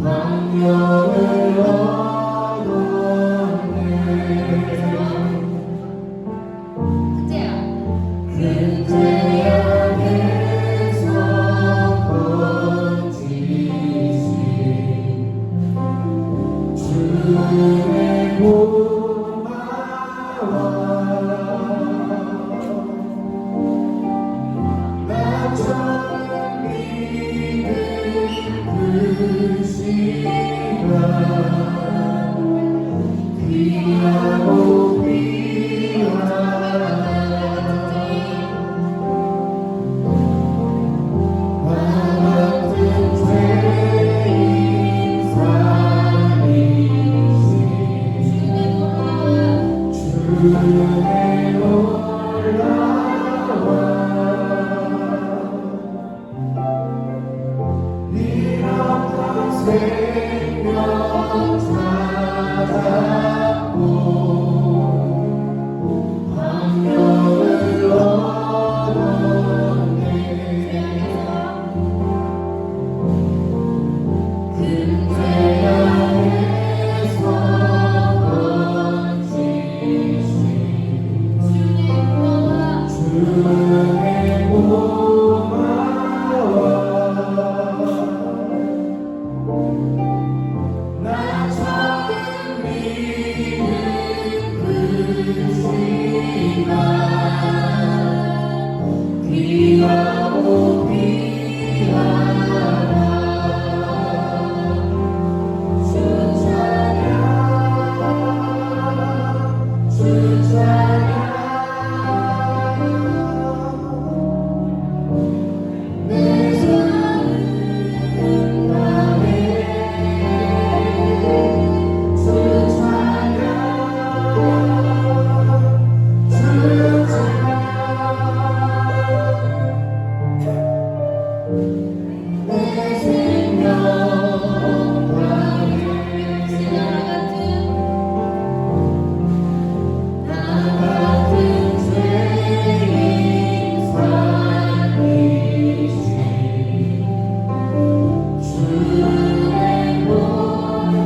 광명을 얻었네. 그제야 내서 번지신 주의 고마워. 나 처음 믿은 그 시간 귀하고 귀하다. 나 같은 죄인 살리신 주의 놀라워. 잃었던 생명 찾았고 광명을 얻었네. 그제야에서 번지신 주의 고마워. 나 처음 믿은 그 시간 귀하고 귀하다. 주 찬양 주 찬양 내 삶은 나의 주 찬양 주 찬양 내 생명 나의 나 같은 죄인 살리신 주의 놀라워.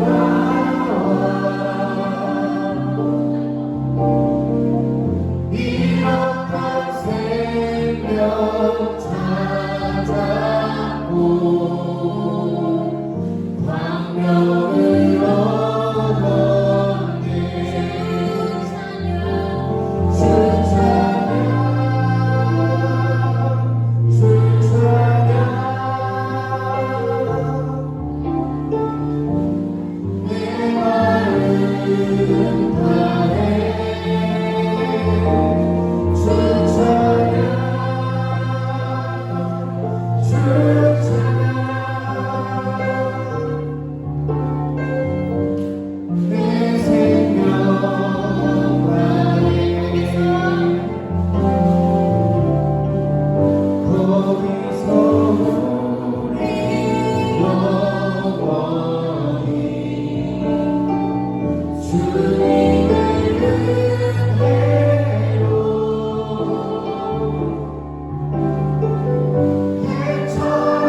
잃었던 생명 찾았고 광명을 얻었네. 주 찬양 주 찬양 내 마음 다해 주 찬양 주 찬양 내 생명 나의 거기서 우리 영원히 주님의 은혜로 헤쳐나가리.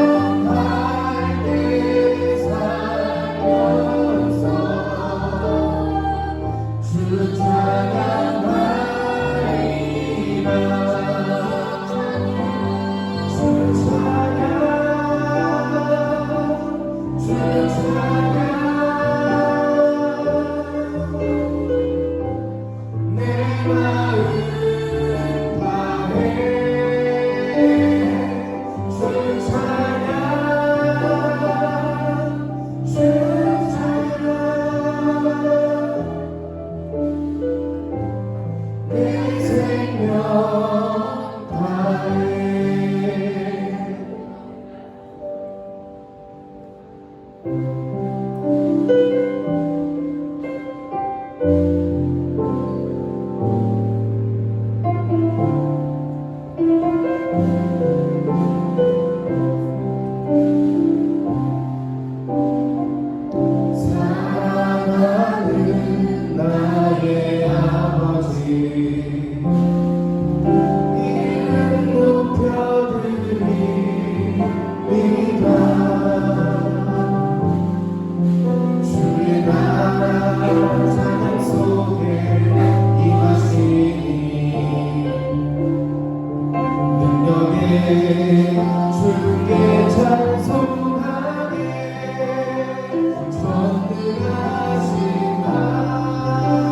주께 찬송하네 전능하신 하나님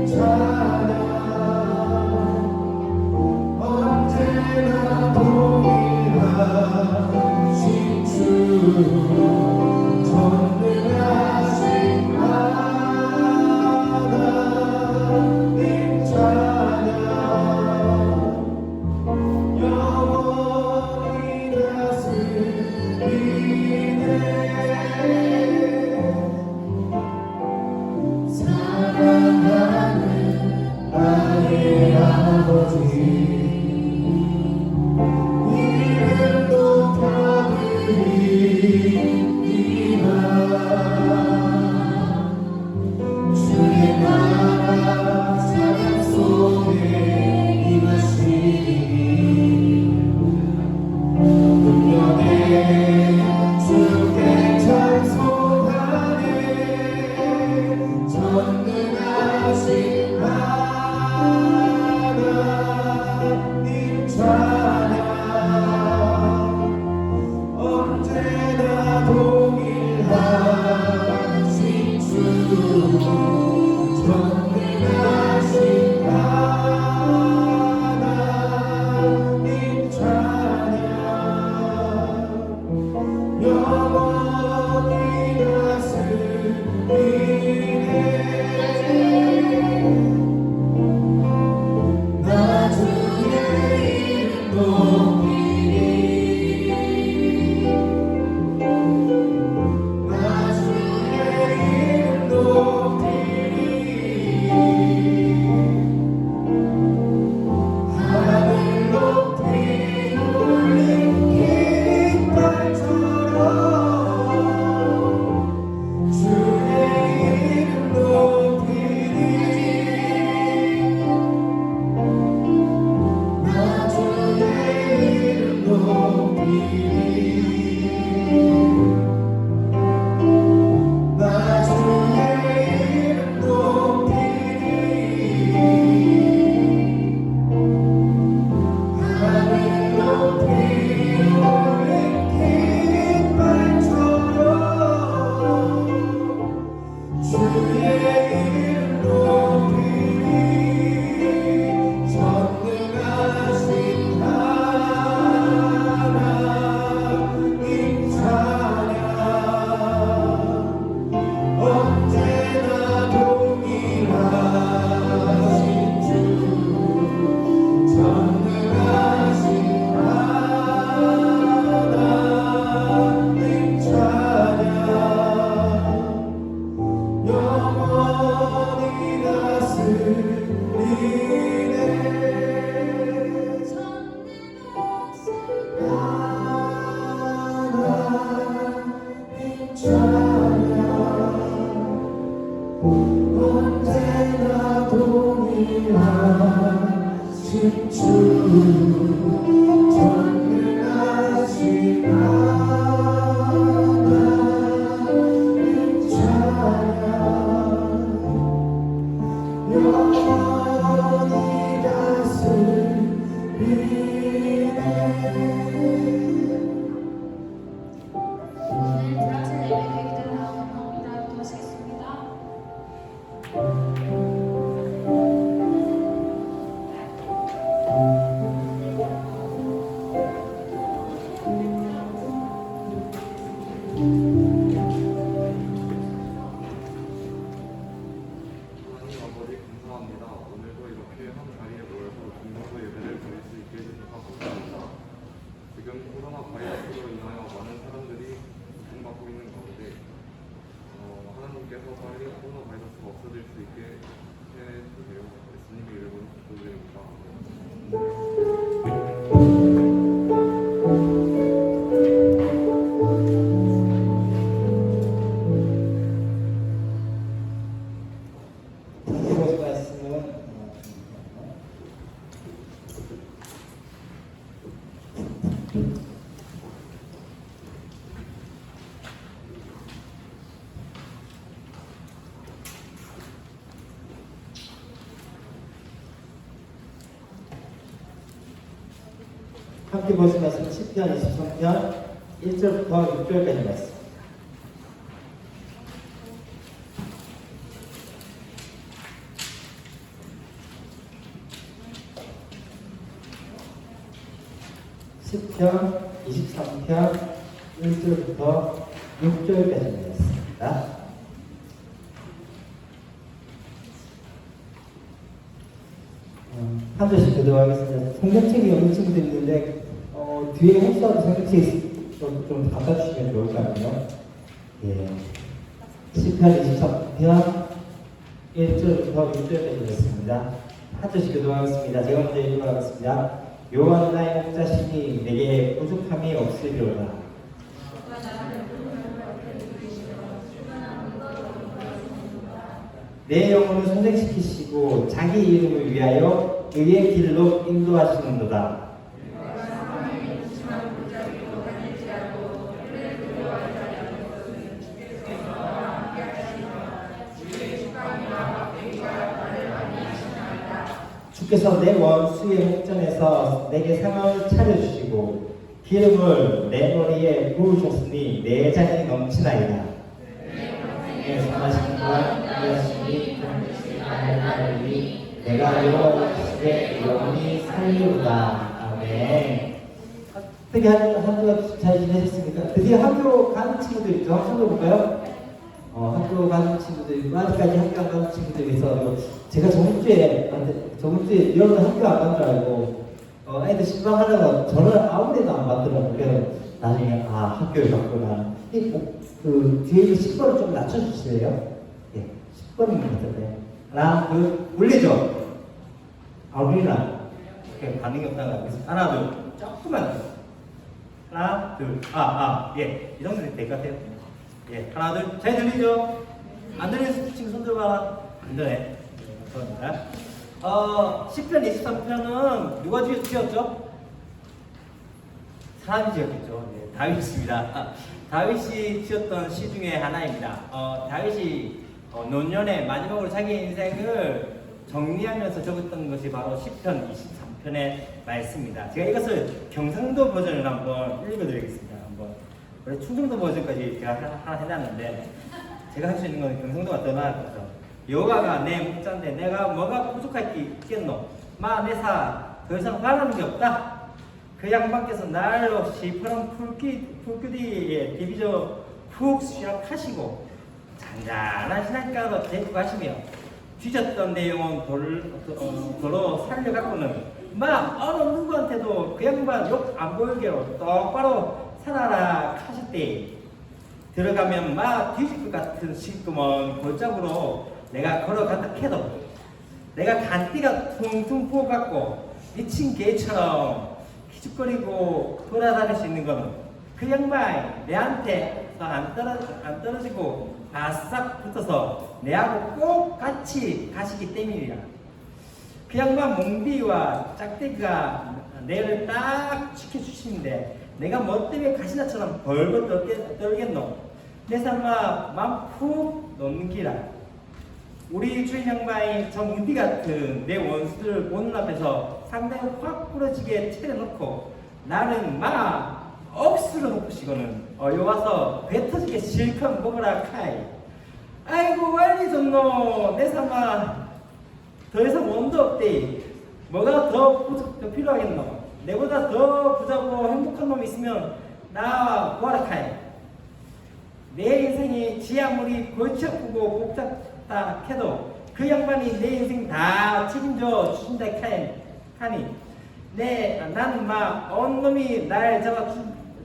찬양 언제나 동일하신 주 전능하신 하나님 찬양 영원히 다스리네 사랑하는 나의 아버지 이름 높여드리리라 주의 나라 사랑 속에 임하시니 분명해 주께 찬송하네 전능하신 하나님 찬양 언제나 동일하신 주 전능하신 하나님 찬양 영원히 다스리네 나 주의 이름 높이리 나 주의 이름 높이리 하늘 높이 올린 깃발처럼 주의 이름 높이리 나 주의 이름 높이리 나 주의 이름 높이리 하늘 높이 올린 깃발처럼 주의 이름 높이리 전능하신 하나님 찬양 언제나 동일하신 주 전능하신 하나님 찬양 영원히 다스리네 하나님 찬양 언제나 동일하신 주 전능하신 하나님 찬양 영원히 다스리네 오늘 브라질 예배 계획된 다음 인사부터 하시겠습니다. 하나님 아버지 감사합니다. 오늘도 이렇게 한 자리에 모여서 중보도 예배를 드릴 수 있게 해주셔서 감사합니다. 지금 코로나 함께 보신 말씀은 시편 23편 1절부터 6절까지 말씀. 시편 23편 1절부터 6절까지 말씀입니다. 한 절씩 기도하겠습니다. 성경책이 없는 친구들이 있는데 뒤에 혹시라도 성경책이 좀 바꿔주시면 좋을 것 같아요. 예. 시편 23편 1절부터 6절까지 말씀입니다. 한 절씩 기도하겠습니다. 제가 먼저 기도하겠습니다. 여호와 나의 목자시니 내게 부족함이 없으리로다. 내 영혼을 성장시키시고 자기 이름을 위하여 의의 길로 인도하시는도다. 주께서 내 원수의 목전에서 내게 상을 차려주시고 기름을 내 머리에 부으셨으니 내 잔이 넘치나이다. 내 선하심과 인하심이 내가 여호와의 영원히 살리로다. 아멘. 어떻게 학교 잘 지내셨습니까? 드디어 학교 가는 친구들 있죠? 한번 볼까요? 학교 가는 친구들 있고 아직까지 학교 안 가는 친구들이 있어. 제가 저번 주에 여러분 학교 안 간 줄 알고 애들 신방하려고 저는 아무 데도 안 받더라고요. 그래서 나중에 학교에 갔구나. 그 뒤에 있는 10번을 좀 낮춰주실래요? 예, 10번인 것 같은데. 하나, 둘, 올리죠? 올리나? 이렇게 반응이 없다는 거 알겠습니다. 하나, 둘, 조금만 더. 하나, 둘, 예, 이 정도면 될 것 같아요. 예, 하나, 둘, 잘 들리죠? 안 들리는 친구 손 들어봐. 안 되네. 감사합니다. 시편 23편은 누가 지었죠? 사람이 지었겠죠. 네, 다윗입니다. 다윗이 지었던 시 중에 하나입니다. 다윗이 노년의 마지막으로 자기 인생을 정리하면서 적었던 것이 바로 시편 23편의 말씀입니다. 제가 이것을 경상도 버전을 한번 읽어드리겠습니다. 원래 충청도 버전까지 제가 하나 해놨는데 제가 할 수 있는 건 경상도가 더 나을 것 같아요. 여호와가 내 목자인데 내가 뭐가 부족할 게 있겠노? 내사 더 이상 바라는 게 없다. 그 양반께서 날로 시퍼런 풀귀디에 디비져 푹 수락하시고 잔잔한 시냇가로 데리고 가시며 뒤졌던 내 영혼 도로 살려갖고는 어느 누구한테도 그 양반 욕 안 보이게로 똑바로 살아라 하셨대. 들어가면 뒤질 것 같은 시꺼먼 골짜기로 내가 걸어간다 해도 내가 간띠가 퉁퉁 부어갖고 미친 개처럼 기죽거리고 돌아다닐 수 있는 거는 그 양반 내한테 안 떨어지고 바싹 붙어서 내하고 꼭 같이 가시기 때문이라. 그 양반 몽비와 짝대기가 내를 딱 지켜주시는데 내가 뭐 때문에 가시나처럼 벌벌 떨겠노? 내 삶아 마음 푹 놓는 기라. 우리 주인 양반이 저 문디 같은 내 원수들 보는 앞에서 상당히 확 부러지게 차려놓고 나는 억수로 높으시고는 와서 배 터지게 실컷 먹으라 카이. 아이고 완리 좋노. 내 삶아 더 이상 원도 없대. 뭐가 더 필요하겠노? 내보다 더 부자고 행복한 놈이 있으면 나 구하라 카이. 내 인생이 지 아무리 골치 아프고 복잡다 해도 그 양반이 내 인생 다 책임져 주신다 하니 나는 어느 놈이 날 잡아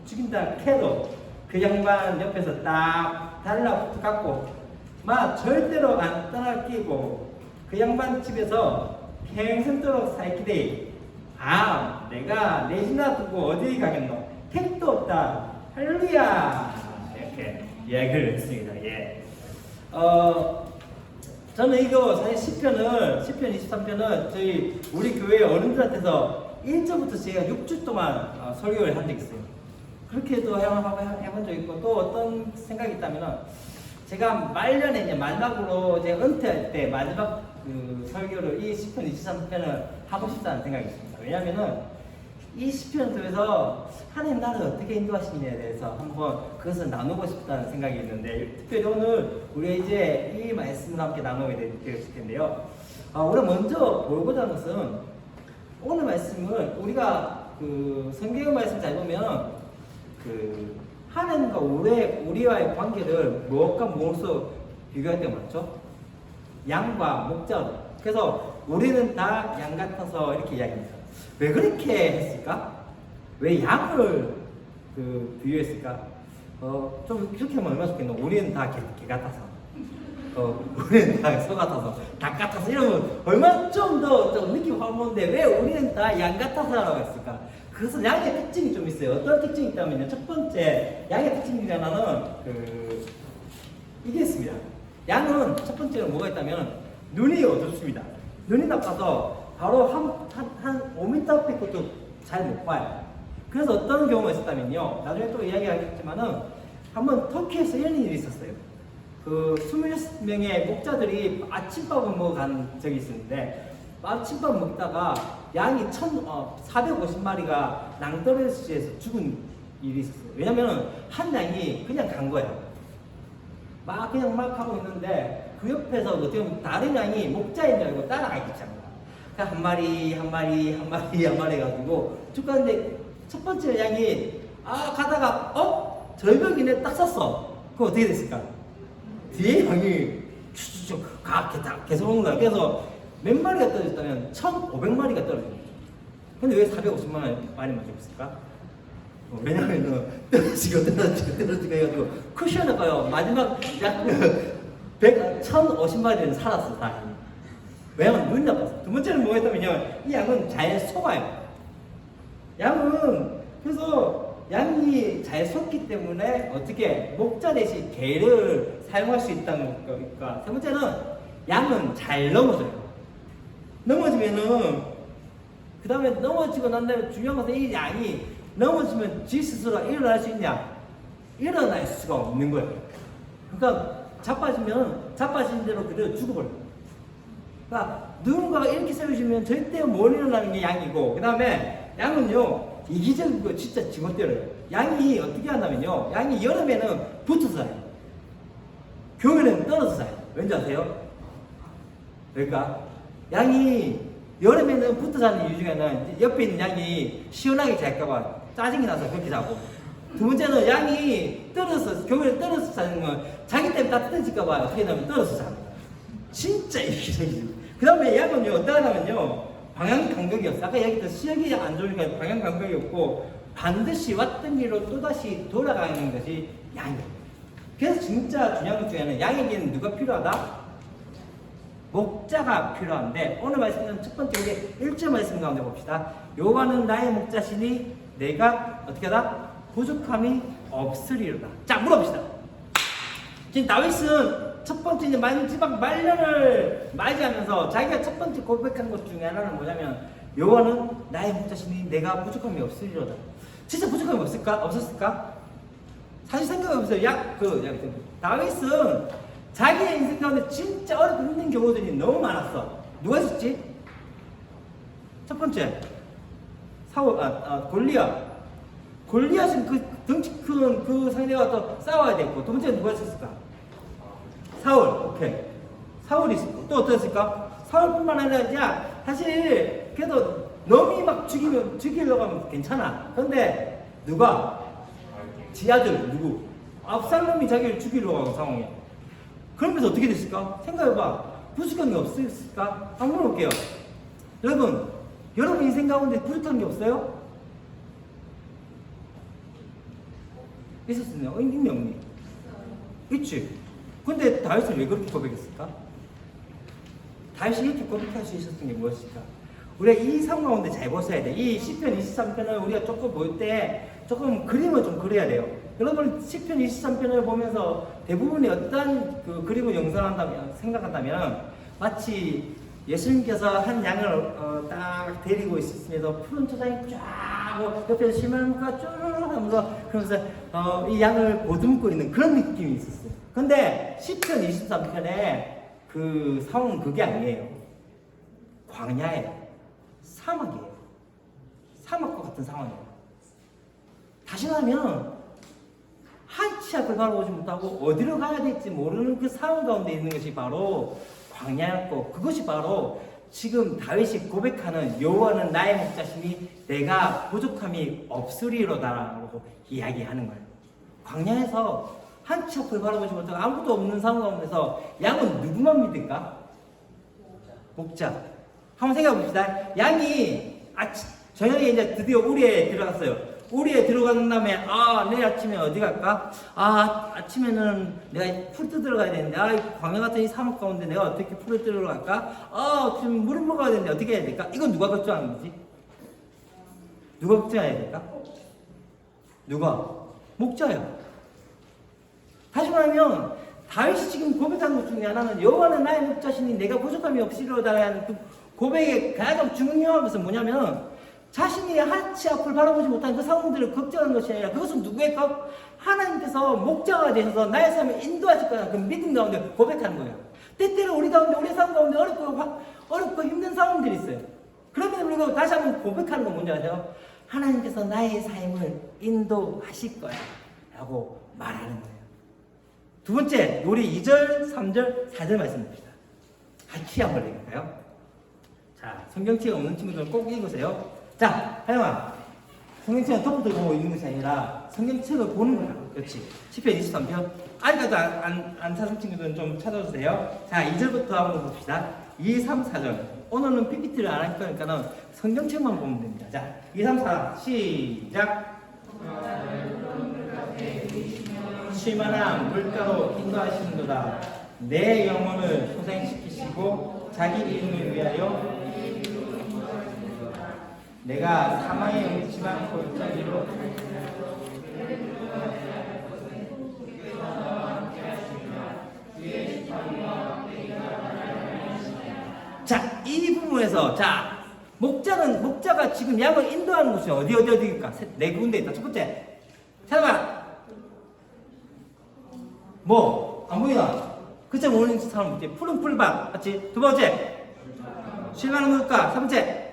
죽인다 해도 그 양반 옆에서 딱 달라붙어갖고 절대로 안 떠나끼고 그 양반 집에서 평생도록 살기대. 내가 내 집 놔두고 어디 가겠노? 택도 없다. 할렐루야. 이렇게 이야기를 했습니다. 예. 저는 이거 사실 시편 23편은 저희 우리 교회 어른들한테서 1절부터 제가 6주 동안 설교를 한 적이 있어요. 그렇게도 해본 적이 있고, 또 어떤 생각이 있다면은 제가 말년에 이제 마지막으로 제가 은퇴할 때 마지막 그 설교를 이 시편 23편을 하고 싶다는 생각이 있습니다. 왜냐면은 이 시편을 통해서 하나님 나를 어떻게 인도하시느냐에 대해서 한번 그것을 나누고 싶다는 생각이 있는데, 특별히 오늘 우리가 이제 이 말씀을 함께 나누게 될 텐데요. 우리가 먼저 보고자 하는 것은 오늘 말씀을 우리가 그 성경의 말씀 잘 보면 그 하나님과 우리와의 관계를 무엇과 무엇으로 비교할 때가 많죠? 양과 목자로. 그래서 우리는 다 양 같아서 이렇게 이야기합니다. 왜 그렇게 했을까? 왜 양을 비유했을까? 좀 그렇게 하면 얼마나 좋겠노? 우리는 다 개 같아서. 우리는 다 소 같아서. 닭 같아서. 이러면 얼마나 좀 느낌 확 오는데 왜 우리는 다 양 같아서라고 했을까? 그것은 양의 특징이 좀 있어요. 어떤 특징이 있다면요. 첫 번째, 양의 특징 중에 하나는 이게 있습니다. 양은 첫 번째로 뭐가 있다면 눈이 어둡습니다. 눈이 나빠서 바로 한 5m 앞에 것도 잘 못 봐요. 그래서 어떤 경우가 있었다면요. 나중에 또 이야기하겠지만은 한번 터키에서 이런 일이 있었어요. 그 26명의 목자들이 아침밥을 먹어 간 적이 있었는데, 아침밥 먹다가 양이 450마리가 낭떠러지에서 죽은 일이 있었어요. 왜냐면은 한 양이 그냥 간 거예요. 그냥 막 하고 있는데 그 옆에서 어떻게 보면 다른 양이 목자인 줄 알고 따라가기 시작합니다. 그러니까 한 마리 해가지고 쭉 가는데 첫 번째 양이 가다가 절벽이네 딱 섰어. 그럼 어떻게 됐을까? 뒤에 양이 쭉쭉쭉 계속 오는 거야. 그래서 몇 마리가 떨어졌다면 1,500마리가 떨어진 거죠. 근데 왜 450마리만 죽었을까? 왜냐면 떨어지고 해가지고 쿠션을 가요. 마지막 약 1,050마리는 살았어, 다행히. 왜냐면 눈이 나빴어. 두 번째는 뭐가 있다면요, 이 양은 잘 속아요. 양은 그래서 양이 잘 속기 때문에 어떻게 목자 대신 개를 사용할 수 있다는 거니까. 세 번째는 양은 잘 넘어져요. 넘어지면은 그 다음에 넘어지고 난 다음에 중요한 것은 이 양이 넘어지면 지 스스로 일어날 수 있냐? 일어날 수가 없는 거예요. 그러니까 자빠진 대로 그대로 죽어버려요. 그러니까 누군가가 이렇게 세워주면 절대 못 일어나는 게 양이고, 그 다음에 양은요 이기적인 거 진짜 지멋대로요. 양이 어떻게 한다면요, 양이 여름에는 붙어서 자요. 겨울에는 떨어져서 자요. 왠지 아세요? 그러니까 양이 여름에는 붙어 자는 이유 중에는 옆에 있는 양이 시원하게 잘까봐 짜증이 나서 그렇게 자고, 두 번째는 양이 겨울에 떨어져서 자는 건 자기 때문에 따뜻해질까봐 어떻게 하냐면 떨어져서 자는 거야. 진짜 이기적이지. 그 다음에 양은요 어떻게 하냐면요, 방향 감각이 없어. 아까 얘기했던 시력이 안 좋으니까 방향 감각이 없고 반드시 왔던 길로 또다시 돌아가는 것이 양이에요. 그래서 진짜 중요한 것 중에는 양에게는 누가 필요하다? 목자가 필요한데, 오늘 말씀은 첫 번째 우리 1절 말씀 가운데 봅시다. 여호와는 나의 목자시니 내가 어떻게 하다? 부족함이 없으리로다. 자, 물어봅시다. 지금 다윗은 첫 번째 이제 마지막 말년을 맞이하면서 자기가 첫 번째 고백한 것 중에 하나는 뭐냐면, 여호와는 나의 목자시니 내가 부족함이 없으리로다. 진짜 부족함이 없었을까? 사실 생각해보세요. 다윗은 자기의 인생 가운데 진짜 어렵고 힘든 경우들이 너무 많았어. 누가 있었지? 첫 번째, 골리앗. 골리앗은 그 덩치 큰 그 상대와 또 싸워야 됐고, 두 번째는 누가 있었을까? 사울. 오케이. 사울이 있었고, 또 어땠을까? 사울뿐만 아니라, 사실, 그래도 너미 막 죽이려고 하면 괜찮아. 근데, 누가? 지 아들, 누구? 압살롬이 자기를 죽이려고 하는 상황이야. 그러면서 어떻게 됐을까? 생각해봐. 부족한 게 없을까? 한번 물어볼게요. 여러분 인생 가운데 부족한 게 없어요? 있었어요? 있니 없니? 있지. 근데 다윗은 왜 그렇게 고백했을까? 다윗이 이렇게 고백할 수 있었던 게 무엇일까? 우리가 이 상황 가운데 잘 보셔야 돼. 이 시편 23편을 우리가 조금 볼 때 조금 그림을 좀 그려야 돼요. 여러분 시편 23편을 보면서 대부분이 어떤 그 그림을 생각한다면 마치 예수님께서 한 양을 딱 데리고 있으면서 푸른 초장이 쫙 하고 옆에서 실마리가 쭉 하면서 그러면서 이 양을 보듬고 있는 그런 느낌이 있었어요. 근데 시편 23편에 그 상황은 그게 아니에요. 광야예요. 사막이에요. 사막과 같은 상황이에요. 다시 말하면 한 치 앞을 바라보지 못하고 어디로 가야 될지 모르는 그 상황 가운데 있는 것이 바로 광야였고, 그것이 바로 지금 다윗이 고백하는 여호와는 나의 목자시니 내가 부족함이 없으리로다라고 이야기하는 거예요. 광야에서 한 치 앞을 바라보지 못하고 아무것도 없는 상황 가운데서 양은 누구만 믿을까? 목자. 한번 생각해 봅시다. 양이 저녁에 이제 드디어 우리에 들어갔어요. 우리에 들어간 다음에 내일 아침에 어디 갈까? 아침에는 내가 풀 뜯으러 가야 되는데 광야 같은 이 사막 가운데 내가 어떻게 풀을 뜯으러 갈까? 지금 물을 먹어야 되는데 어떻게 해야 될까? 이건 누가 걱정하는 거지? 누가 걱정해야 될까? 누가? 목자야. 다시 말하면 다윗이 지금 고백한 것 중에 하나는 여호와는 나의 목자시니 내가 부족함이 없으리로다라는 그 고백의 가장 중요한 것은 뭐냐면 자신이 한 치 앞을 바라보지 못한 그 상황들을 걱정하는 것이 아니라 그것은 누구의 것? 하나님께서 목자가 되셔서 나의 삶을 인도하실 거라는 그 믿음 가운데 고백하는 거예요. 때때로 우리 가운데, 우리 삶 가운데 어렵고 힘든 상황들이 있어요. 그럼에도 불구하고 다시 한번 고백하는 건 뭔지 아세요? 하나님께서 나의 삶을 인도하실 거야 라고 말하는 거예요. 두 번째, 우리 2절, 3절, 4절 말씀입니다. 같이 한번 읽을까요? 자, 성경책이 없는 친구들은 꼭 읽으세요. 자, 하영아, 성경책은 덮어 들고 있는 것이 아니라 성경책을 보는 거야. 그렇지. 10편 23편. 아직까지 안 찾은 친구들은 좀 찾아주세요. 자, 2절부터 한번 봅시다. 2, 3, 4절. 오늘은 PPT를 안 할 거니까는 성경책만 보면 됩니다. 자, 2, 3, 4, 시작. 쉴만한 물가로 인도하시는도다. 내 영혼을 소생시키시고 자기 이름을 위하여 내가 사망의 음침한 골짜기로 자, 이 부분에서 목자가 지금 양을 인도하는 곳이 어디일까? 네 군데 있다. 첫 번째, 찾아봐. 안 보이나? 그치, 모르는 사람 있지. 푸른 풀밭, 맞지? 두 번째, 쉴만한 물가. 세 번째,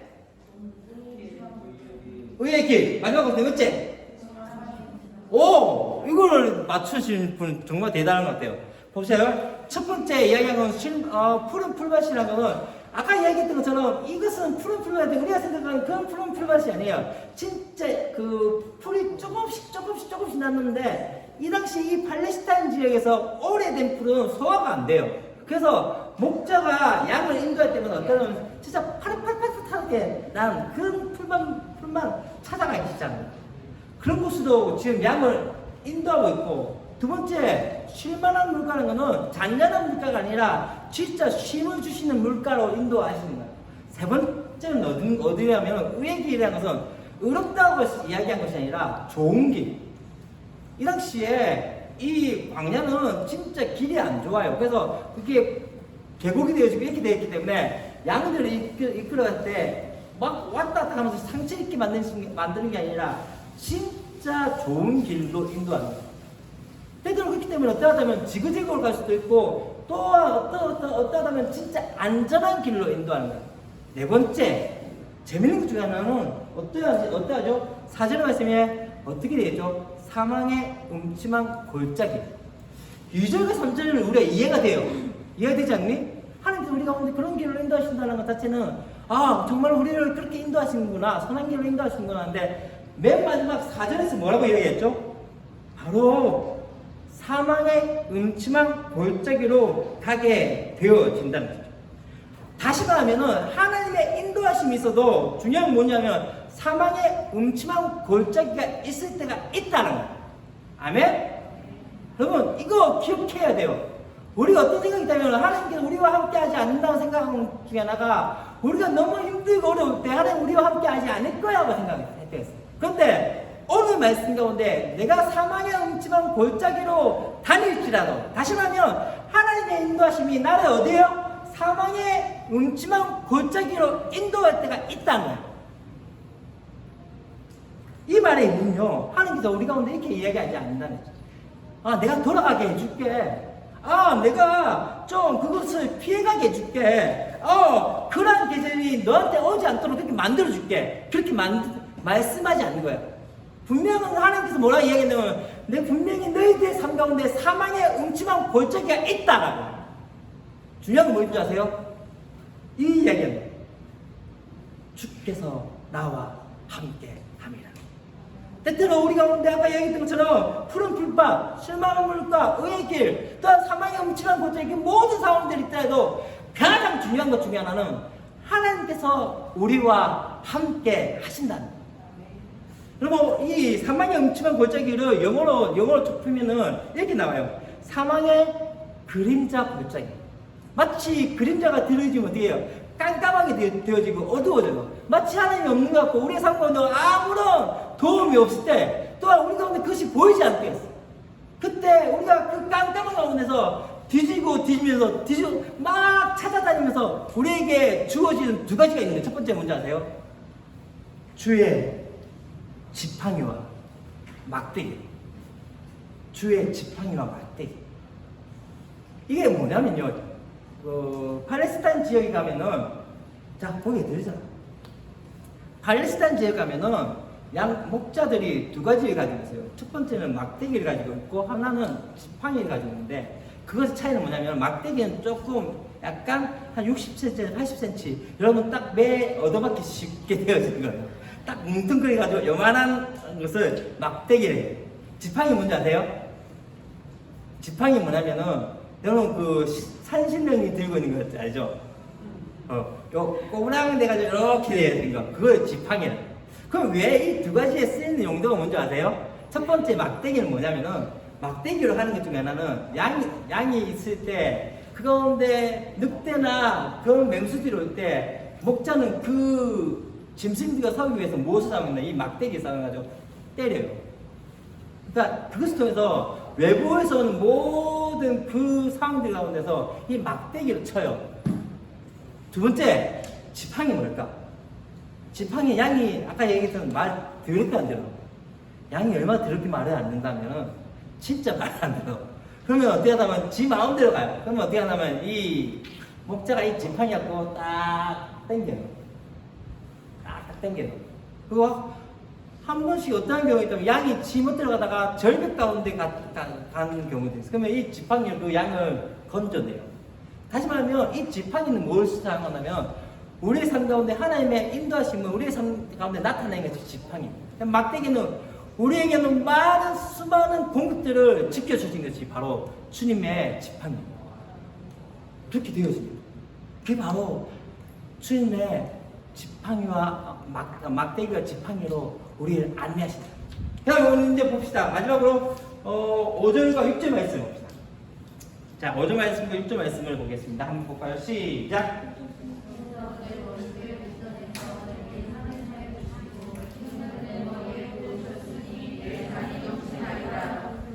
의의 길. 마지막으로 네 번째. 이거를 맞추신 분 정말 대단한 것 같아요. 보세요. 첫 번째 이야기한 건 푸른 풀밭이라는 거는 아까 이야기했던 것처럼 이것은 푸른 풀밭인데 우리가 생각하는 그런 푸른 풀밭이 아니에요. 진짜 그 풀이 조금씩 났는데 이 당시 이 팔레스타인 지역에서 오래된 풀은 소화가 안 돼요. 그래서 목자가 양을 인도할 때는 어떤 진짜 파릇파릇하게 난 그런 풀만 찾아가기 쉽잖아요. 그런 곳으로 지금 양을 인도하고 있고, 두 번째, 쉴만한 물가는 거는 잔잔한 물가가 아니라 진짜 쉼을 주시는 물가로 인도하시는 거예요. 세 번째는 어디냐면 의의 길이라는 것은 의롭다고 이야기한 것이 아니라 좋은 길. 이 당시에 이 광야는 진짜 길이 안 좋아요. 그래서 그게 계곡이 되어지고 이렇게 되어 있기 때문에 양들을 이끌어갈 때 막 왔다 갔다 하면서 상처 있게 만드는 게 아니라 진짜 좋은 길로 인도하는 거예요. 때때로 그렇기 때문에 어떠하다면 지그재그로 갈 수도 있고 또 어떠하다면 진짜 안전한 길로 인도하는 거예요. 네 번째, 재밌는 것 중에 하나는 어떠하죠? 4절 말씀에 어떻게 되죠? 사망의 음침한 골짜기. 2절과 3절은 우리가 이해가 돼요. 이해가 되지 않니? 하나님께서 우리 가운데 그런 길로 인도하신다는 것 자체는 정말 우리를 그렇게 인도하시는구나, 선한 길로 인도하시는구나 하는데 맨 마지막 4절에서 뭐라고 이야기했죠? 바로 사망의 음침한 골짜기로 가게 되어진다는 거죠. 다시 말하면 하나님의 인도하심이 있어도 중요한 건 뭐냐면 사망의 음침한 골짜기가 있을 때가 있다는 거예요. 아멘? 여러분, 이거 기억해야 돼요. 우리가 어떤 생각이 있다면 하나님께서 우리와 함께 하지 않는다고 생각하는 것 중에 하나가 우리가 너무 힘들고 어려울 때 하나님 우리와 함께 하지 않을 거야 하고 생각했어요. 그런데 오늘 말씀 가운데 내가 사망의 음침한 골짜기로 다닐지라도, 다시 말하면 하나님의 인도하심이 나를 어디에요? 사망의 음침한 골짜기로 인도할 때가 있다는 거예요. 이 말의 의미는요, 하나님께서 우리 가운데 이렇게 이야기하지 않는다는 거죠. 내가 돌아가게 해줄게. 내가 좀 그것을 피해가게 해줄게. 그런 계절이 너한테 오지 않도록 그렇게 만들어줄게. 그렇게 말씀하지 않는 거야. 분명히 하나님께서 뭐라고 이야기했냐면 내 분명히 너희들의 삶 가운데 사망의 음침한 골짜기가 있다라고. 중요한 건 뭔지 아세요? 이 이야기는 주께서 나와 함께 함이라. 때때로 우리 가운데 아까 얘기했던 것처럼 푸른 풀밭, 실망한 물과 의의 길, 또한 사망의 음침한 골짜기 모든 상황들이 있더라도 가장 중요한 것 중에 하나는 하나님께서 우리와 함께 하신다는 거예요. 그리고 이 사망의 음침한 골짜기를 영어로 좁히면은 이렇게 나와요. 사망의 그림자 골짜기. 마치 그림자가 들어지면 어떻게 해요? 깜깜하게 되어지고 어두워져요. 마치 하나님이 없는 것 같고 우리의 삶 가운데 아무런 도움이 없을 때 또한 우리 가운데 그것이 보이지 않게 했어. 그때 우리가 그 깜깜한 가운데서 뒤지면서 막 찾아다니면서 우리에게 주어지는 두 가지가 있는데 첫 번째 뭔지 아세요? 주의 지팡이와 막대기. 주의 지팡이와 막대기. 이게 뭐냐면요. 팔레스타인 지역에 가면은 자 보게 되잖아. 팔레스타인 지역에 가면은 양 목자들이 두 가지를 가지고 있어요. 첫 번째는 막대기를 가지고 있고 하나는 지팡이를 가지고 있는데 그것의 차이는 뭐냐면 막대기는 조금 약간 한 60cm, 80cm 여러분 딱 매 얻어맞기 쉽게 되어지는 거예요. 딱 뭉뚱그려가지고 요만한 것을 막대기를 해요. 지팡이 뭔지 아세요? 지팡이 뭐냐면은 여러분 그 산신령이 들고 있는 거 알죠? 요 꼬부랑 돼가지고 이렇게 되는 거 그걸 지팡이라. 그럼 왜 이 두 가지에 쓰이는 용도가 뭔지 아세요? 첫 번째 막대기는 뭐냐면은 막대기로 하는 것 중에 하나는 양이 있을 때 그 가운데 늑대나 그런 맹수들이 올 때 목자는 그 짐승들과 싸우기 위해서 무엇을 싸우면 이 막대기 싸워가지고 때려요. 그러니까 그것을 통해서 외부에서 오는 모든 그 상황들 가운데서 이 막대기를 쳐요. 두 번째, 지팡이 뭘까? 지팡이 양이 아까 얘기했던 말 더럽게 안 들어. 양이 얼마나 더럽게 말을 안 듣는다면 진짜 말 안 들어. 그러면 어떻게 하냐면 지 마음대로 가요. 그러면 어떻게 하냐면 이 목자가 이 지팡이 갖고 딱 당겨요. 딱 당겨요. 그리고 한 번씩 어떤 경우가 있다면 양이 지 멋대로 가다가 절벽 가운데 가는 경우도 있어요. 그러면 이 지팡이로 그 양을 건져내요. 다시 말하면 이 지팡이는 뭘 사용하냐면 우리의 삶 가운데 하나님의 인도하심을 우리의 삶 가운데 나타내는 것이 지팡이입니다. 막대기는 우리에게는 많은 수많은 공급들을 지켜주신 것이 바로 주님의 지팡이입니다. 그렇게 되어집니다. 그게 바로 주님의 지팡이와 막대기와 지팡이로 우리를 안내하신다. 그럼 오늘 이제 봅시다. 마지막으로 5절과 6절 말씀 봅시다. 자, 5절 말씀과 6절 말씀을 보겠습니다. 한번 볼까요? 시작!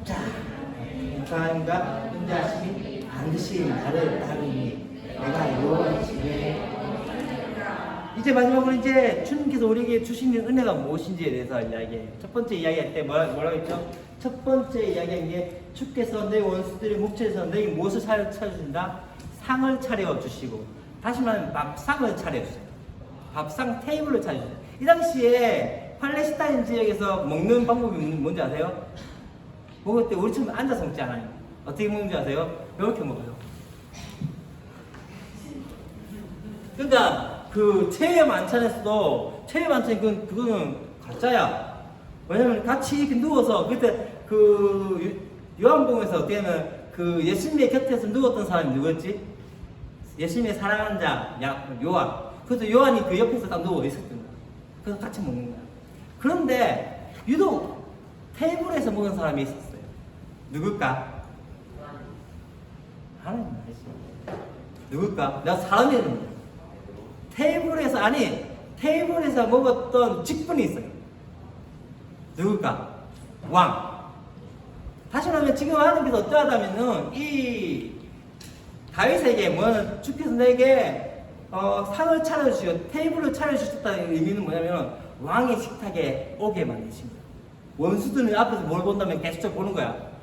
자, 하나님과 인자하심이 반드시 나를 따르니 내가 여호와의 집에 이제 마지막으로 이제 주님께서 우리에게 주시는 은혜가 무엇인지에 대해서 이야기해요. 첫 번째 이야기할 때 뭐라고 했죠? 첫 번째 이야기한 게 주께서 내 원수들의 목전에서 너희 무엇을 차려주신다? 상을 차려주시고 다시 말하면 밥상을 차려주세요. 밥상 테이블을 차려주세요. 이 당시에 팔레스타인 지역에서 먹는 방법이 뭔지 아세요? 먹을 때 우리처럼 앉아서 먹지 않아요. 어떻게 먹는지 아세요? 이렇게 먹어요. 그러니까 그 최애 만찬에서도 최애 만찬이 그거는 가짜야. 왜냐면 같이 이렇게 누워서 그때 그 요한복음에서 어떻게 하면 그 예수님의 곁에서 누웠던 사람이 누구였지? 예수님의 사랑하는 자 요한. 그래서 요한이 그 옆에서 딱 누워 있었던 거야. 그래서 같이 먹는 거야. 그런데 유독 테이블에서 먹은 사람이 있었어요. 누굴까? 하나님 말이지. 누굴까? 내가 사람이 있는 거야. 테이블에서 먹었던 직분이 있어요. 누굴까? 왕. 다시 말하면 지금 하나님께서 어떠하다면은 이 다윗에게 뭐는 주께서 내게 상을 차려주시고 테이블을 차려주셨다는 의미는 뭐냐면 왕의 식탁에 오게 만드십니다. 원수들은 앞에서 뭘 본다면 계속 보는 거야.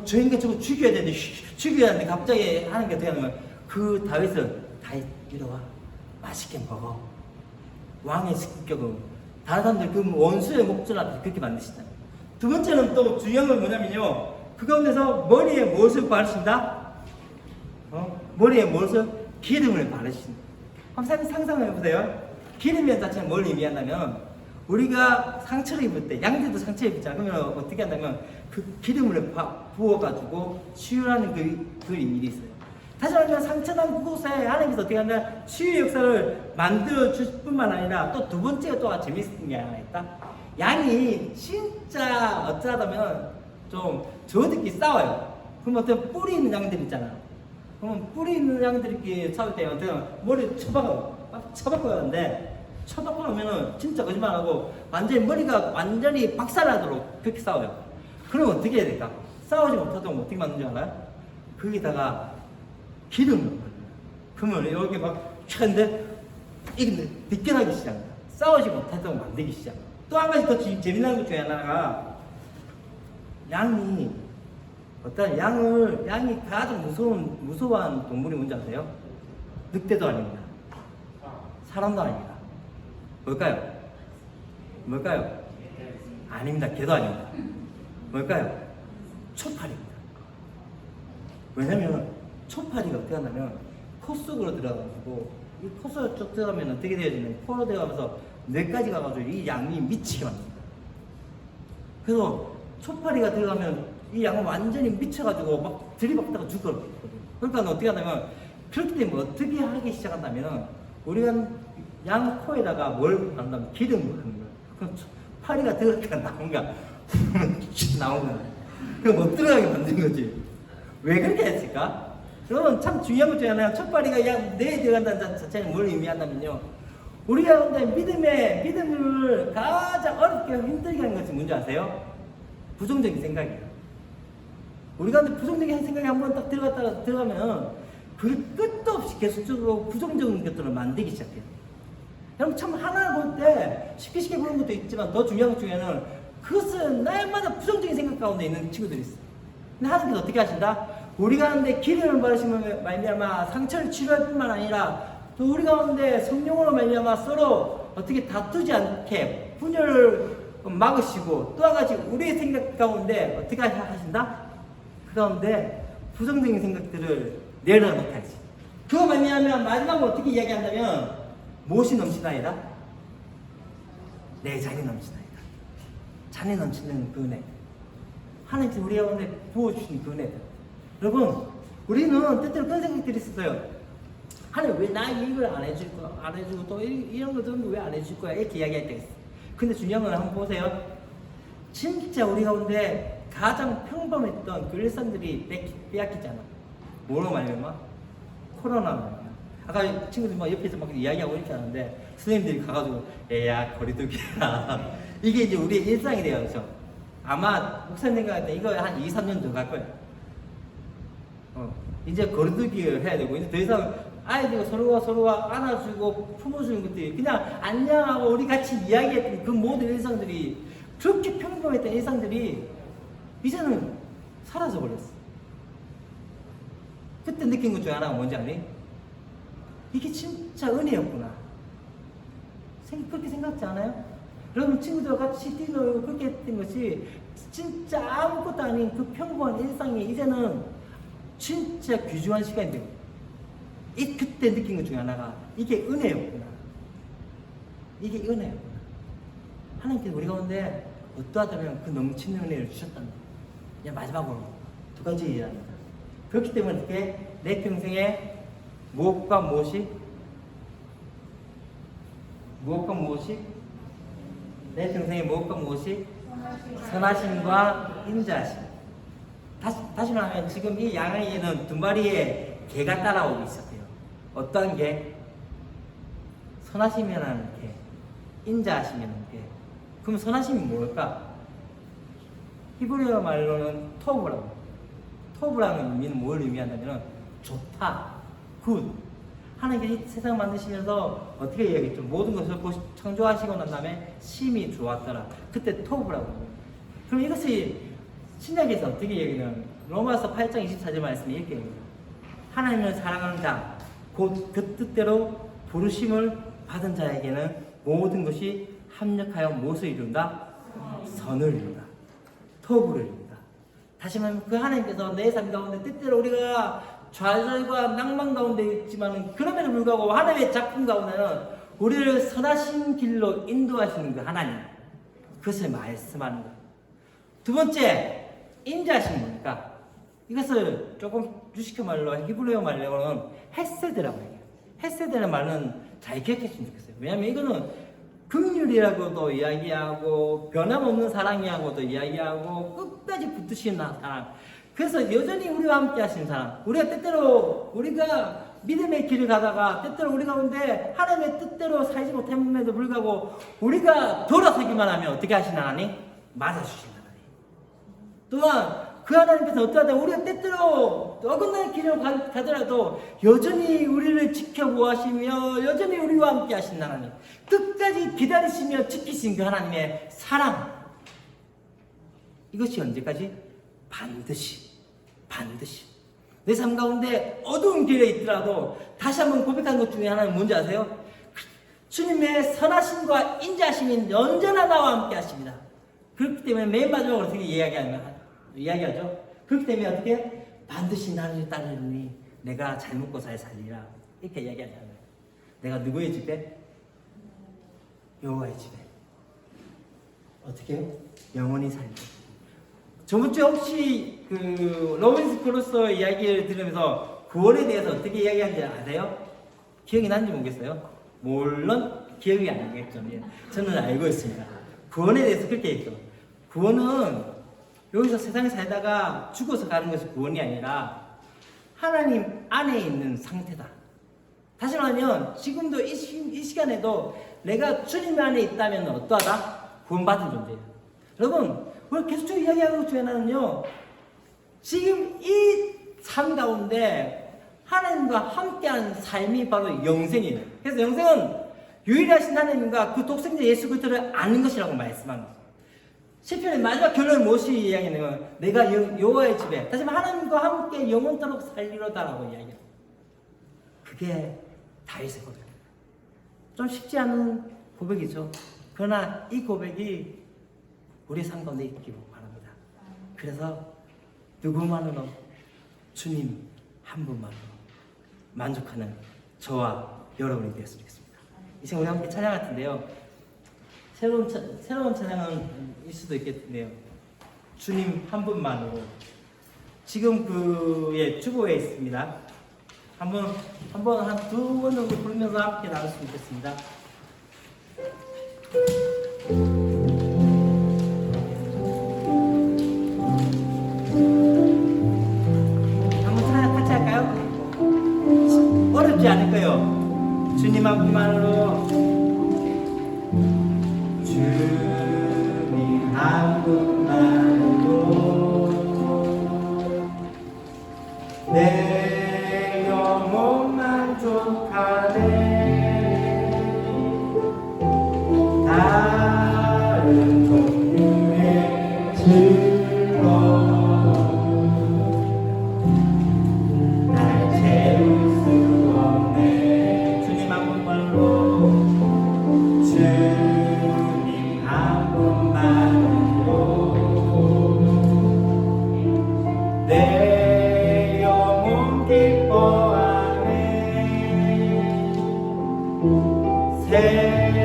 저 인간 저거 죽여야 되는데 갑자기 하나님께서 어떻게 하냐면 그 다윗은 다윗 이리 와. 맛있게 먹어. 왕의 식격은 다른 사람들 그 원수의 목줄 앞에서 그렇게 만드시잖아요. 두 번째는 또 중요한 건 뭐냐면요. 그 가운데서 머리에 무엇을 바르신다? 머리에 무엇을? 기름을 바르신다. 한번 상상을 해보세요. 기름이라는 자체는 뭘 의미한다면 우리가 상처를 입을 때, 양들도 상처를 입잖아. 그러면 어떻게 한다면 그 기름을 부어가지고 치유하는 그 일이 있어요. 다시 말하면 상처난 그곳에 하나님께서 어떻게 하면 치유의 역사를 만들어 주실 뿐만 아니라 또 두 번째가 또 재밌는 게 하나 있다. 양이 진짜 어쩌다면 좀 저들끼리 싸워요. 그럼 어떤 뿌리 있는 양들 있잖아. 그러면 뿌리 있는 양들끼리 싸울 때 어떻게 하면 머리를 쳐박고 하는데 쳐박고 하면은 진짜 거짓말하고 완전히 머리가 완전히 박살나도록 그렇게 싸워요. 그럼 어떻게 해야 될까? 싸우지 못하도록 어떻게 만드는 줄 알아요? 거기다가 기름을 발라요. 그러면 여기 막 촥는데 이게 비껴나기 시작합니다. 싸우지 못하도록 만들기 시작. 또 한 가지 더 재미난 것 중에 하나가 양이 양이 가장 무서워하는 동물이 뭔지 아세요? 늑대도 아닙니다. 사람도 아닙니다. 뭘까요? 아닙니다. 개도 아닙니다. 뭘까요? 초파리입니다. 왜냐면 초파리가 어떻게 하냐면 코 속으로 들어가가지고 이 코 속으로 쭉 들어가면 어떻게 되어지냐면 코로 들어가면서 뇌까지 가가지고 이 양이 미치게 만듭니다. 그래서 초파리가 들어가면 이 양은 완전히 미쳐가지고 막 들이박다가 죽거든요. 그러니까 어떻게 하냐면 그렇기 때문에 어떻게 하기 시작한다면 우리가 양 코에다가 뭘 한다면 기름을 하는 거예요. 그럼 파리가 들어가니까 나온가? 나온 거야. 그럼 못 들어가게 만든 거지. 왜 그렇게 했을까? 그러면 참 중요한 것 중에 하나가 첫파리가 양 내에 들어간다는 자체는 뭘 의미한다면요. 우리 가운데 믿음을 가장 어렵게 힘들게 하는 것이 뭔지 아세요? 부정적인 생각이에요. 우리 가운데 부정적인 생각이 한번 딱 들어가면 그게 끝도 없이 계속적으로 부정적인 것들을 만들기 시작해요. 여러분 참 하나 볼 때 쉽게 보는 것도 있지만 더 중요한 것 중에는 그것은 날마다 부정적인 생각 가운데 있는 친구들이 있어요. 근데 하나님께서 어떻게 하신다? 우리 가운데 기름을 바르시면 말미암아 상처를 치료할 뿐만 아니라 또 우리 가운데 성령으로 말미암아 서로 어떻게 다투지 않게 분열을 막으시고 또 한 가지 우리의 생각 가운데 어떻게 하신다? 그 가운데 부정적인 생각들을 내려놓게 하지. 그거 말미암아 마지막으로 어떻게 이야기한다면 무엇이 넘치나이다? 내 잔이 넘치나이다. 잔이 넘치는 그 은혜. 하나님께서 우리 가운데 부어주신 그 은혜다. 여러분, 우리는 때때로 그런 생각들이 있었어요. 하나님 왜 나에게 이걸 안 해주고 또 이런 거 전부 왜 안 해줄 거야? 이렇게 이야기할 때가 있어. 근데 중요한 건 한번 보세요. 진짜 우리 가운데 가장 평범했던 그 일상들이 빼앗기잖아. 뭐로 말미암아? 코로나 말미암아. 아까 친구들 막 옆에서 막 이야기하고 이렇게 하는데 선생님들이 가가지고 야 거리두기 해라. 이게 이제 우리의 일상이 되어서 아마 목사님 생각할 때 이거 한 2-3년 더 갈 거예요. 이제 거리두기를 해야 되고 이제 더 이상 아이들이 서로가 안아주고 품어주는 것들이 그냥 안녕하고 우리 같이 이야기했던 그 모든 일상들이 그렇게 평범했던 일상들이 이제는 사라져 버렸어. 그때 느낀 것 중에 하나가 뭔지 아니? 이게 진짜 은혜였구나. 그렇게 생각지 않아요? 여러분 친구들과 같이 뛰놀고 그렇게 했던 것이 진짜 아무것도 아닌 그 평범한 일상이 이제는 진짜 귀중한 시간이 돼요. 그때 느낀 것 중에 하나가 이게 은혜였구나. 이게 은혜였구나. 하나님께서 우리 가운데 어떠하다면 그 넘치는 은혜를 주셨답니다. 그냥 마지막으로 두 가지 얘기합니다. 그렇기 때문에 이렇게 내 평생에 무엇과 무엇이 내 평생에 무엇과 무엇이 선하심과 인자하심. 다시 말하면 지금 이 양에게는 두 마리의 개가 따라오기 시작해요. 어떠한 개? 선하심이라는 개, 인자하심이라는 개. 그럼 선하심이 뭘까? 히브리어 말로는 토브라고. 토브라는 의미는 뭘 의미한다면 좋다, 굿. 하나님께서 이 세상을 만드시면서 어떻게 이야기했죠? 모든 것을 창조하시고 난 다음에 심히 좋았더라. 그때 토브라고. 그럼 이것이 신약에서 어떻게 얘기하냐면 로마서 8장 24절 말씀이 이렇게 얘기해요. 하나님을 사랑하는 자, 곧 그 뜻대로 부르심을 받은 자에게는 모든 것이 합력하여 무엇을 이룬다? 선을 이룬다. 토부를 이룬다. 다시 말하면 그 하나님께서 내 삶 가운데 때때로 우리가 좌절과 낭만 가운데 있지만 그럼에도 불구하고 하나님의 작품 가운데는 우리를 선하신 길로 인도하시는 그 하나님, 그것을 말씀하는 것. 두 번째, 인자하신 뭡니까? 이것을 조금 주식형 말로 히브리어 말로는 헤세드라고 해요. 헤세드라는 말은 잘 기억했으면 좋겠어요. 왜냐하면 이거는 긍휼이라고도 이야기하고 변함없는 사랑이라고도 이야기하고 끝까지 붙으시는 사랑. 그래서 여전히 우리와 함께 하시는 사람. 우리가 때때로 우리가 믿음의 길을 가다가 때때로 우리 가운데 하나님의 뜻대로 살지 못함에도 불구하고 우리가 돌아서기만 하면 어떻게 하시는 하나님? 맞아주시는 하나님. 또한 그 하나님께서 어떠하다 우리가 때때로 어긋난 길을 가더라도 여전히 우리를 지켜보시며 여전히 우리와 함께 하시는 하나님. 끝까지 기다리시며 지키신 그 하나님의 사랑. 이것이 언제까지? 반드시 내 삶 가운데 어두운 길에 있더라도 다시 한번 고백한 것 중에 하나는 뭔지 아세요? 주님의 선하심과 인자하심이 언제나 나와 함께 하십니다. 그렇기 때문에 맨 마지막으로 어떻게 이야기하죠? 그렇기 때문에 어떻게? 반드시 나를 따르니 내가 잘 먹고 잘 살리라 이렇게 이야기하잖아요. 내가 누구의 집에? 여호와의 집에 어떻게 해요? 영원히 살고. 저번주에 혹시 그 로빈스 크루소 이야기를 들으면서 구원에 대해서 어떻게 이야기하는지 아세요? 기억이 나는지 모르겠어요. 물론 기억이 안 나겠죠. 저는 알고 있습니다. 구원에 대해서 그렇게 했죠. 구원은 여기서 세상에 살다가 죽어서 가는 것이 구원이 아니라 하나님 안에 있는 상태다. 다시 말하면 지금도 이 시간에도 내가 주님 안에 있다면 어떠하다? 구원받은 존재예요. 여러분 오늘 계속 이야기하는 것 중에 하나는요, 지금 이 삶 가운데 하나님과 함께하는 삶이 바로 영생이에요. 그래서 영생은 유일하신 하나님과 그 독생자 예수 그리스도를 아는 것이라고 말씀합니다. 시편의 마지막 결론은 무엇이 이야기하냐면 내가 여호와의 집에 다시 말하면 하나님과 함께 영원토록 살리로다라고 이야기해요. 그게 다윗의 고백입니다. 좀 쉽지 않은 고백이죠. 그러나 이 고백이 우리 삶 가운데 있기를 바랍니다. 그래서 누구만으로 주님 한 분만으로 만족하는 저와 여러분이 되었으면 좋겠습니다. 이 시간 우리 함께 찬양할 텐데요. 새로운 찬양은 일 수도 있겠네요. 주님 한 분만으로. 지금 그의 주보에 있습니다. 한 두 번 정도 부르면서 함께 나눴으면 좋겠습니다. 어렵지 않을 거예요. 주님 한 분만으로. 주님 한 분만으로 내 영혼 만족하네. 다른 종류의 즐거움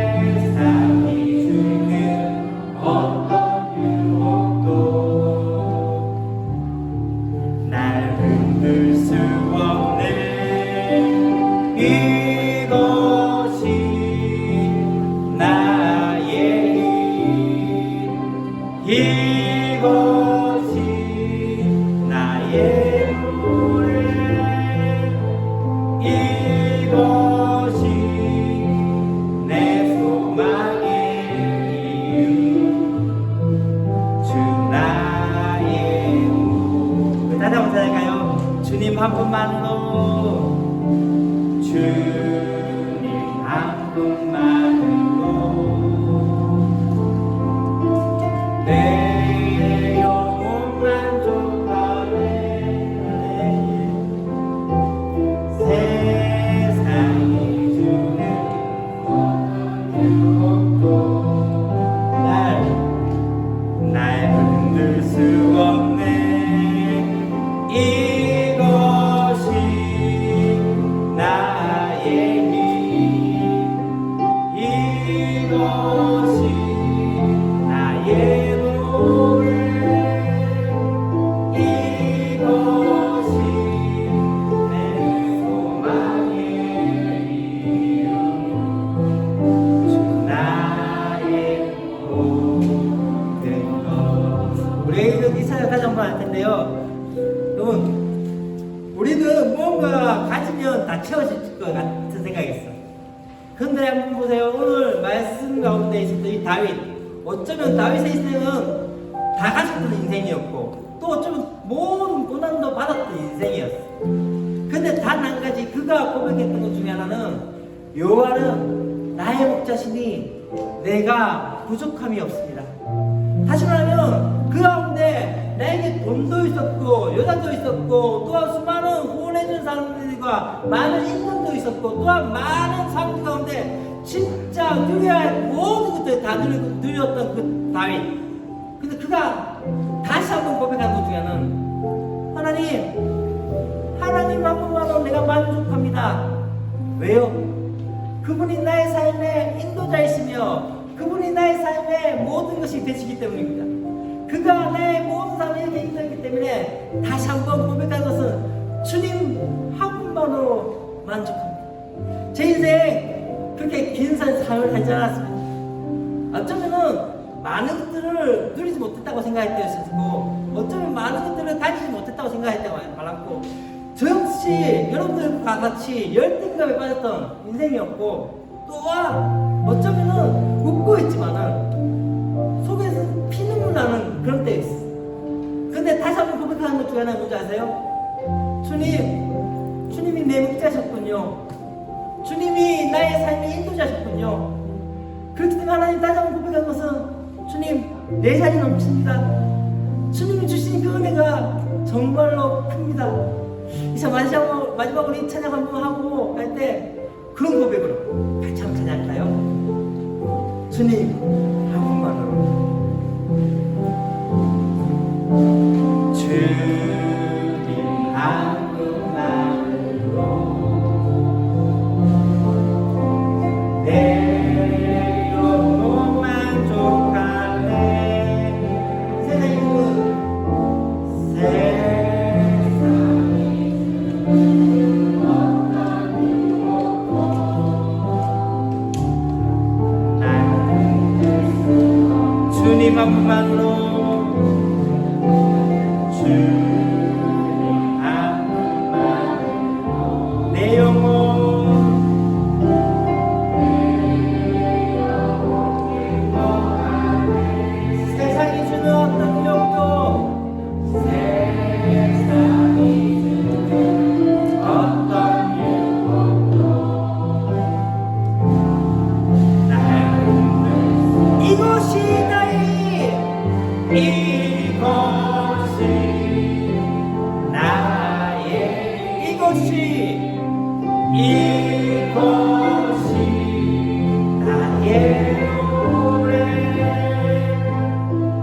세상이 주는 어떤 유혹도 날 흔들 수 없네. 이것이 나의 힘, 이것이 나의 노래, 이것이 주님 한 분만으로. 주님 한 분만으로 내 영혼 만족하네. 세상이 주는 어떤 유혹도 이 사연 다시 한번 할 텐데요. 여러분, 우리는 뭔가 가지면 다 채워질 것 같은 생각이 있어. 그런데 한번 보세요. 오늘 말씀 가운데 있었던 이 다윗. 어쩌면 다윗의 인생은 다 가졌던 인생이었고, 또 어쩌면 모든 고난도 받았던 인생이었어. 근데 단 한 가지 그가 고백했던 것 중에 하나는, 여호와는 나의 목자시니 내가 부족함이 없습니다. 다시 말하면 그 가운데 나에게 돈도 있었고 여자도 있었고 또한 수많은 후원해준 사람들과 많은 인권도 있었고 또한 많은 사람들 가운데 진짜 누려야 할 모든 것들을 다 누렸던 그 다윗. 근데 그가 다시 한번 고백한 것 중에 하나는, 하나님 한 분만으로 내가 만족합니다. 왜요? 그분이 나의 삶의 인도자이시며 그분이 나의 삶의 모든 것이 되시기 때문입니다. 그가 나의 모든 삶을 이렇게 인도했기 때문에 다시 한번 고백한 것은 주님 한 분만으로 만족합니다. 제 인생 그렇게 긴 삶을 살지 않았습니다. 어쩌면은 많은 것들을 누리지 못했다고 생각할 때도 있었고, 어쩌면 많은 것들을 가지지 못했다고 생각할 때가 많았고, 저 역시 여러분들과 같이 열등감에 빠졌던 인생이었고, 또한 어쩌면은 웃고 있지만은 속에서 피눈물 나는 그런 때 있어. 근데 다시 한번 고백하는 것 중에 하나 뭔지 아세요? 주님이 내 목자셨군요. 주님이 나의 삶의 인도자셨군요. 그렇기 때문에 하나님 다시 한번 고백한 것은, 주님 내 자리 넘칩니다. 주님이 주신 그 은혜가 정말로 큽니다. 이제 마지막으로 이 찬양 한번 하고 할 때 그런 고백으로 같이 한번 찬양할까요? 주님 한 분만으로. 주님 한 분만으로 내 영혼 만족하네. 세상의 문 주님 한 분만으로, 주님 한 분만으로 내 영혼 세상이 주는 어떤 유혹도, 세상이 주는 어떤 유혹도 날 흔들 수, 이곳이 이곳이 나의 이곳이 나의 노래,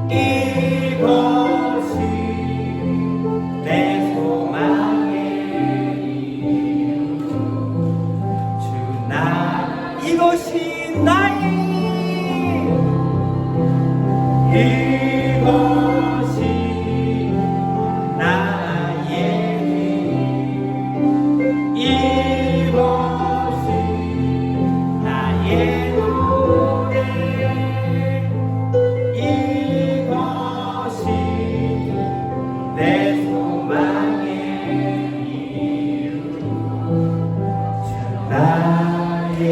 이곳이 내 소망의 이름 주나, 이곳이 나의 이곳이 나의 이곳이 나의 노래, 이곳이 내 소망의 이름 주 나의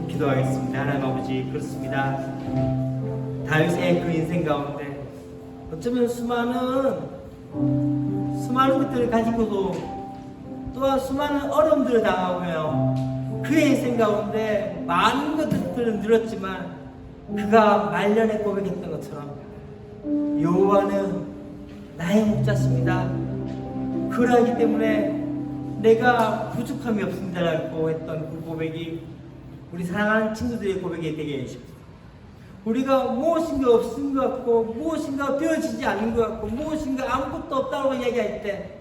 기도하겠습니다. 하나님 아버지, 그렇습니다. 다윗의 그 인생 가운데 어쩌면 수많은 것들을 가지고도 또한 수많은 어려움들을 당하며 그의 인생 가운데 많은 것들을 누렸지만 그가 말년에 고백했던 것처럼 여호와는 나의 목자십니다. 그러하기 때문에 내가 부족함이 없습니다라고 했던 그 고백이 우리 사랑하는 친구들의 고백이 되게 해주십시오. 우리가 무엇인가 없은 것 같고 무엇인가 되어지지 않는 것 같고 무엇인가 아무것도 없다고 이야기할 때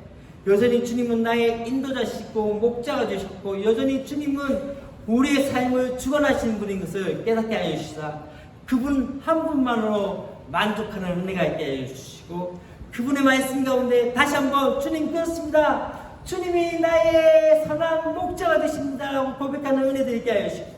여전히 주님은 나의 인도자시고 목자가 되셨고 여전히 주님은 우리의 삶을 주관하시는 분인 것을 깨닫게 하여 주시사 그분 한 분만으로 만족하는 은혜가 있게 하여 주시고 그분의 말씀 가운데 다시 한번 주님 그렇습니다. 주님이 나의 선한 목자가 되십니다라고 고백하는 은혜들 있게 하여 주시고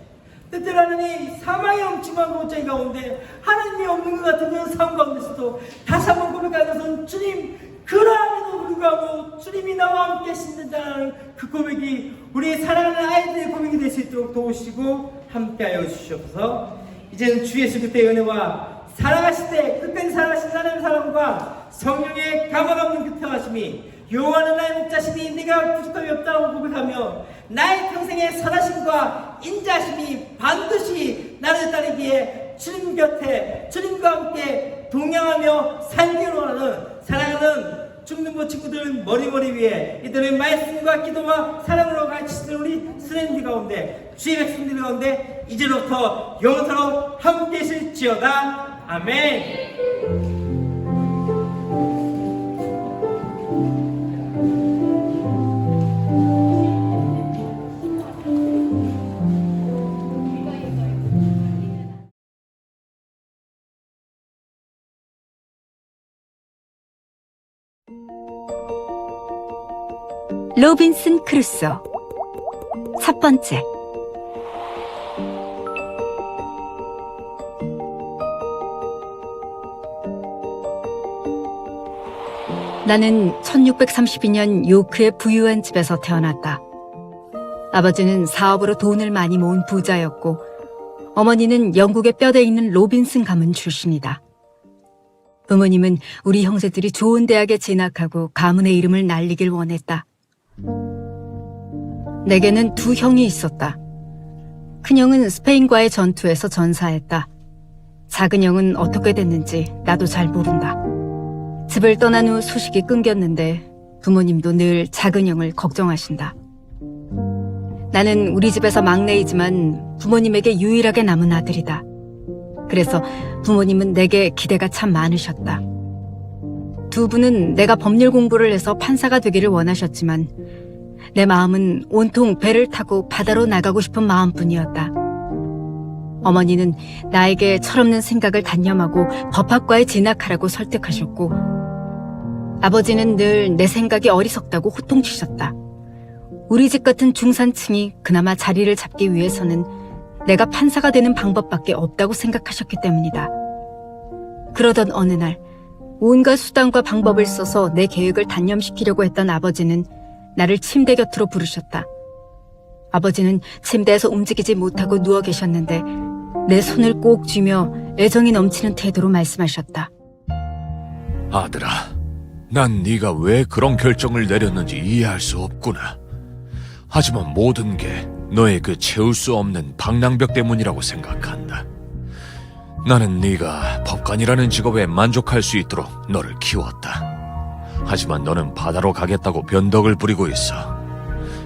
때때로 하나님 사망의 엄침한 골짜기 가운데 하나님이 없는 것 같은 그런 삶 가운데서도 다시 한번 고백하는 것은 주님 그러함에도 불구하고 주님이 나와 함께 하신다는 그 고백이 우리 사랑하는 아이들의 고백이 될 수 있도록 도우시고 함께하여 주시옵소서. 이제는 주 예수 그리스도의 은혜와 사랑하실 때 끝까지 사랑하신 하나님의 사랑과 성령의 감화감동 교통하심이 여호와는 나의 목자시니 내가 부족함이 없다고 고백하며 나의 평생의 선하심과 인자하심이 반드시 나를 따르기에 주님 곁에 주님과 함께 동행하며 살기를 원하는 사랑하는 중등부 친구들 머리 위에 이들의 말씀과 기도와 사랑으로 가르치시는 우리 스랜드 가운데 주의 백성들 가운데 이제로부터 영원토록 함께 계실지어다. 아멘. 로빈슨 크루소 첫 번째. 나는 1632년 요크의 부유한 집에서 태어났다. 아버지는 사업으로 돈을 많이 모은 부자였고 어머니는 영국의 뼈대 있는 로빈슨 가문 출신이다. 부모님은 우리 형제들이 좋은 대학에 진학하고 가문의 이름을 날리길 원했다. 내게는 두 형이 있었다. 큰형은 스페인과의 전투에서 전사했다. 작은 형은 어떻게 됐는지 나도 잘 모른다. 집을 떠난 후 소식이 끊겼는데 부모님도 늘 작은 형을 걱정하신다. 나는 우리 집에서 막내이지만 부모님에게 유일하게 남은 아들이다. 그래서 부모님은 내게 기대가 참 많으셨다. 두 분은 내가 법률 공부를 해서 판사가 되기를 원하셨지만 내 마음은 온통 배를 타고 바다로 나가고 싶은 마음뿐이었다. 어머니는 나에게 철없는 생각을 단념하고 법학과에 진학하라고 설득하셨고 아버지는 늘 내 생각이 어리석다고 호통치셨다. 우리 집 같은 중산층이 그나마 자리를 잡기 위해서는 내가 판사가 되는 방법밖에 없다고 생각하셨기 때문이다. 그러던 어느 날 온갖 수단과 방법을 써서 내 계획을 단념시키려고 했던 아버지는 나를 침대 곁으로 부르셨다. 아버지는 침대에서 움직이지 못하고 누워 계셨는데 내 손을 꼭 쥐며 애정이 넘치는 태도로 말씀하셨다. 아들아, 난 네가 왜 그런 결정을 내렸는지 이해할 수 없구나. 하지만 모든 게 너의 그 채울 수 없는 방랑벽 때문이라고 생각한다. 나는 네가 법관이라는 직업에 만족할 수 있도록 너를 키웠다. 하지만 너는 바다로 가겠다고 변덕을 부리고 있어.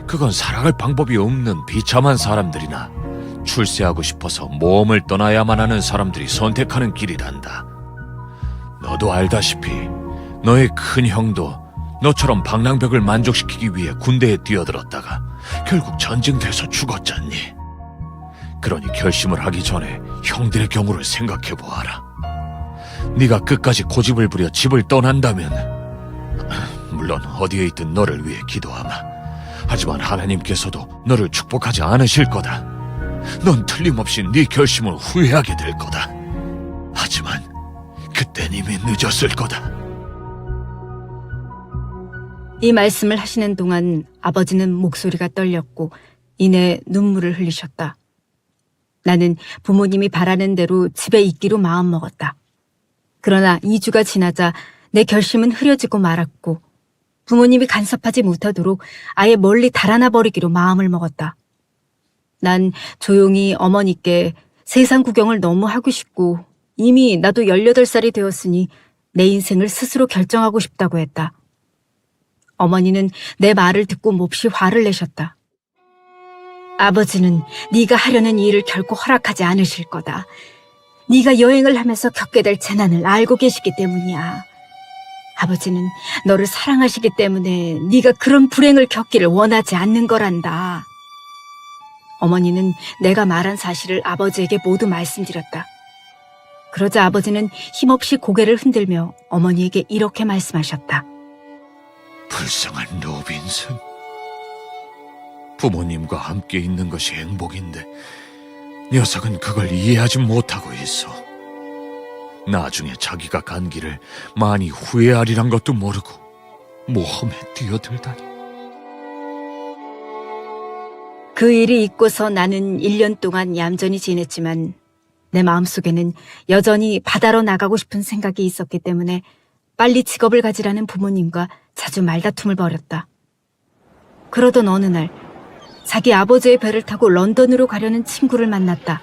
그건 살아갈 방법이 없는 비참한 사람들이나 출세하고 싶어서 모험을 떠나야만 하는 사람들이 선택하는 길이란다. 너도 알다시피 너의 큰 형도 너처럼 방랑벽을 만족시키기 위해 군대에 뛰어들었다가 결국 전쟁돼서 죽었잖니. 그러니 결심을 하기 전에 형들의 경우를 생각해보아라. 네가 끝까지 고집을 부려 집을 떠난다면 물론 어디에 있든 너를 위해 기도하마. 하지만 하나님께서도 너를 축복하지 않으실 거다. 넌 틀림없이 네 결심을 후회하게 될 거다. 하지만 그땐 이미 늦었을 거다. 이 말씀을 하시는 동안 아버지는 목소리가 떨렸고 이내 눈물을 흘리셨다. 나는 부모님이 바라는 대로 집에 있기로 마음먹었다. 그러나 2주가 지나자 내 결심은 흐려지고 말았고 부모님이 간섭하지 못하도록 아예 멀리 달아나 버리기로 마음을 먹었다. 난 조용히 어머니께 세상 구경을 너무 하고 싶고 이미 나도 18살이 되었으니 내 인생을 스스로 결정하고 싶다고 했다. 어머니는 내 말을 듣고 몹시 화를 내셨다. 아버지는 네가 하려는 일을 결코 허락하지 않으실 거다. 네가 여행을 하면서 겪게 될 재난을 알고 계시기 때문이야. 아버지는 너를 사랑하시기 때문에 네가 그런 불행을 겪기를 원하지 않는 거란다. 어머니는 내가 말한 사실을 아버지에게 모두 말씀드렸다. 그러자 아버지는 힘없이 고개를 흔들며 어머니에게 이렇게 말씀하셨다. 불쌍한 로빈슨. 부모님과 함께 있는 것이 행복인데 녀석은 그걸 이해하지 못하고 있어. 나중에 자기가 간 길을 많이 후회하리란 것도 모르고 모험에 뛰어들다니. 그 일이 있고서 나는 1년 동안 얌전히 지냈지만 내 마음속에는 여전히 바다로 나가고 싶은 생각이 있었기 때문에 빨리 직업을 가지라는 부모님과 자주 말다툼을 벌였다. 그러던 어느 날 자기 아버지의 배를 타고 런던으로 가려는 친구를 만났다.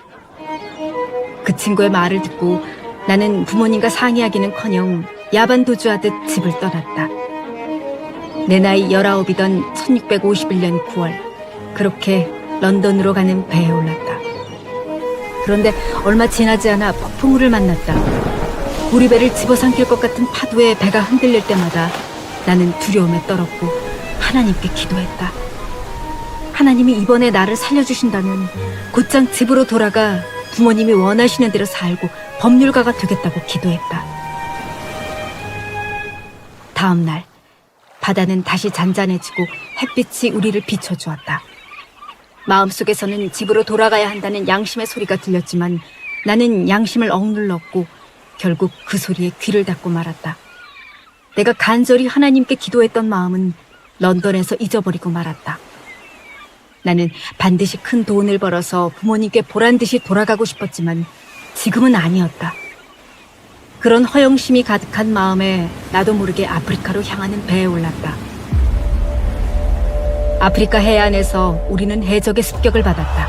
그 친구의 말을 듣고 나는 부모님과 상의하기는커녕 야반도주하듯 집을 떠났다. 내 나이 19이던 1651년 9월 그렇게 런던으로 가는 배에 올랐다. 그런데 얼마 지나지 않아 폭풍우를 만났다. 우리 배를 집어삼킬 것 같은 파도에 배가 흔들릴 때마다 나는 두려움에 떨었고 하나님께 기도했다. 하나님이 이번에 나를 살려주신다면 곧장 집으로 돌아가 부모님이 원하시는 대로 살고 법률가가 되겠다고 기도했다. 다음 날 바다는 다시 잔잔해지고 햇빛이 우리를 비춰주었다. 마음속에서는 집으로 돌아가야 한다는 양심의 소리가 들렸지만 나는 양심을 억눌렀고 결국 그 소리에 귀를 닫고 말았다. 내가 간절히 하나님께 기도했던 마음은 런던에서 잊어버리고 말았다. 나는 반드시 큰 돈을 벌어서 부모님께 보란듯이 돌아가고 싶었지만 지금은 아니었다. 그런 허영심이 가득한 마음에 나도 모르게 아프리카로 향하는 배에 올랐다. 아프리카 해안에서 우리는 해적의 습격을 받았다.